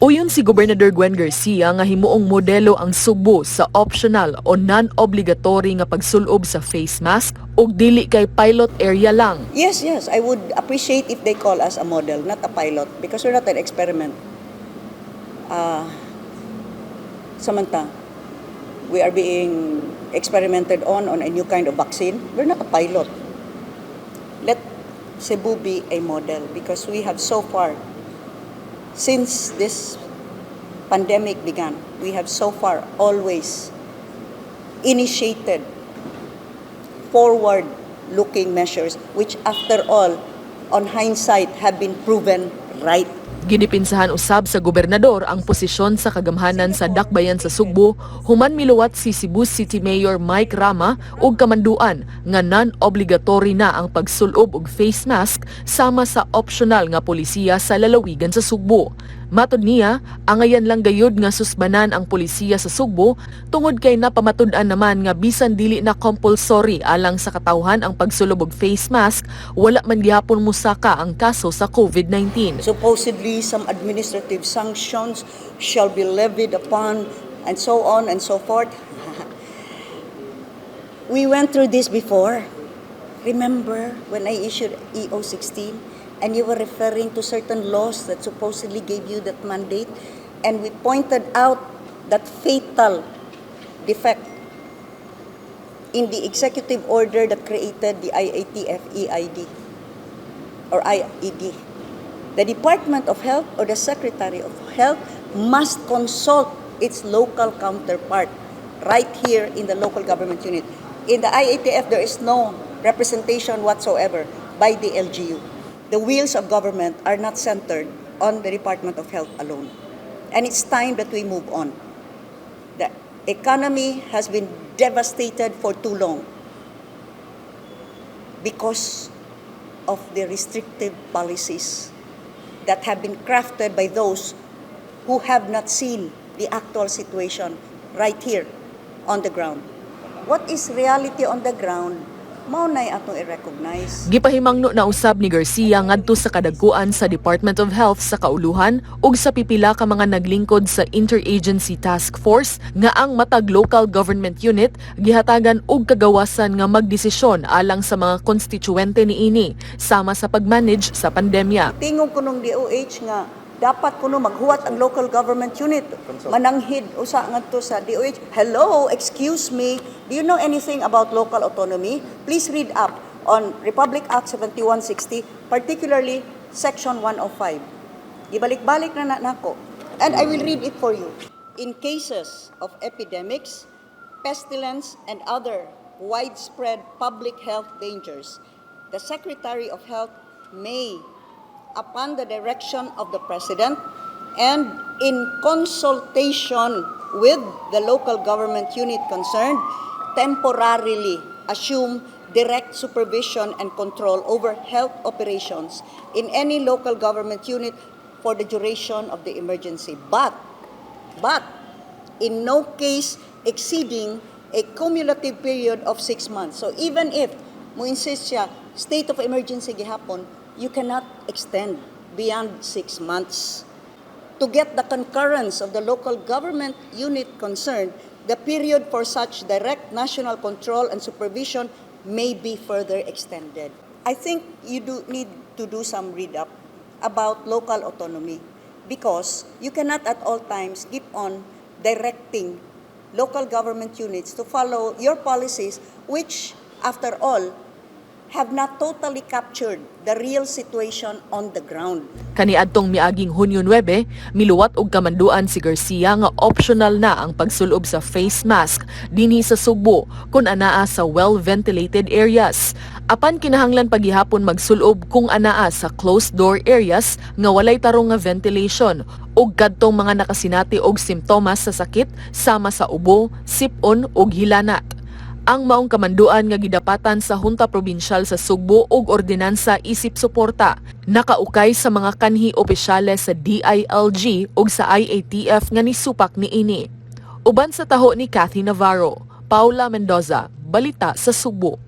Puyon si Gobernador Gwen Garcia nga himuong modelo ang Sugbo sa optional o non-obligatory nga pagsul-ob sa face mask ug dili kay pilot area lang. Yes, I would appreciate if they call us a model, not a pilot, because we're not an experiment. Samantha, we are being experimented on a new kind of vaccine. We're not a pilot. Let Cebu be a model because we have so far, since this pandemic began, we have so far always initiated forward-looking measures which after all, on hindsight, have been proven right. Gidipinsahan usab sa gobernador ang posisyon sa kagamhanan sa Dakbayan sa Sugbo, human miluwat si Cebu City Mayor Mike Rama ug kamanduan nga non-obligatory na ang pagsul-ob og face mask sama sa optional nga polisiya sa lalawigan sa Sugbo. Matod niya, angayan lang gayud nga susbanan ang polisiya sa Sugbo tungod kay napamatud-an naman nga bisan dili na compulsory alang sa katawhan ang pagsulob og face mask, wala man gihapon musaka ang kaso sa COVID-19. Supposedly, some administrative sanctions shall be levied upon and so on and so forth. We went through this before. Remember when I issued EO 16? And you were referring to certain laws that supposedly gave you that mandate, and we pointed out that fatal defect in the executive order that created the IATF EID or IED. The Department of Health or the Secretary of Health must consult its local counterpart right here in the local government unit. In the IATF, there is no representation whatsoever by the LGU. The wheels of government are not centered on the Department of Health alone. And it's time that we move on. The economy has been devastated for too long because of the restrictive policies that have been crafted by those who have not seen the actual situation right here on the ground. What is reality on the ground? Mao nay atong i-recognize. Gipahimangno na usab ni Garcia ngadto sa kadagkuan sa Department of Health sa kaulohan ug sa pipila ka mga naglingkod sa Interagency Task Force nga ang matag local government unit gihatagan og kagawasan nga magdesisyon alang sa mga konstituwente niini sama sa pagmanage sa pandemya. Tingog ko nung DOH nga dapat kuno maghuwat ang local government unit. Mananghid usa ngadto sa DOH. Hello, excuse me. Do you know anything about local autonomy? Please read up on Republic Act 7160, particularly Section 105. Gibalik-balik na nako. And I will read it for you. In cases of epidemics, pestilence, and other widespread public health dangers, the Secretary of Health may, upon the direction of the President and in consultation with the local government unit concerned, temporarily assume direct supervision and control over health operations in any local government unit for the duration of the emergency, but in no case exceeding a cumulative period of 6 months. So even if mo insist siya state of emergency gihapon, you cannot extend beyond 6 months. To get the concurrence of the local government unit concerned, the period for such direct national control and supervision may be further extended. I think you do need to do some read-up about local autonomy because you cannot at all times keep on directing local government units to follow your policies which, after all, have not totally captured the real situation on the ground. Kaniadtong miaging Hunyo 9, miluwat og kamanduan si Garcia nga optional na ang pagsulob sa face mask dinhi sa Sugbo kun anaa sa well-ventilated areas. Apan kinahanglan paghihapon magsulob kung anaa sa closed-door areas nga walay tarong nga ventilation ug kadtong mga nakasinati og simptomas sa sakit sama sa ubo, sipon ug hilanat. Ang maong kamanduan nga gidapatan sa Hunta Probinsyal sa Sugbo ug ordinansa isip suporta nakaukay sa mga kanhi opisyales sa DILG ug sa IATF nga nisupak niini. Uban sa taho ni Cathy Navarro, Paula Mendoza, balita sa Sugbo.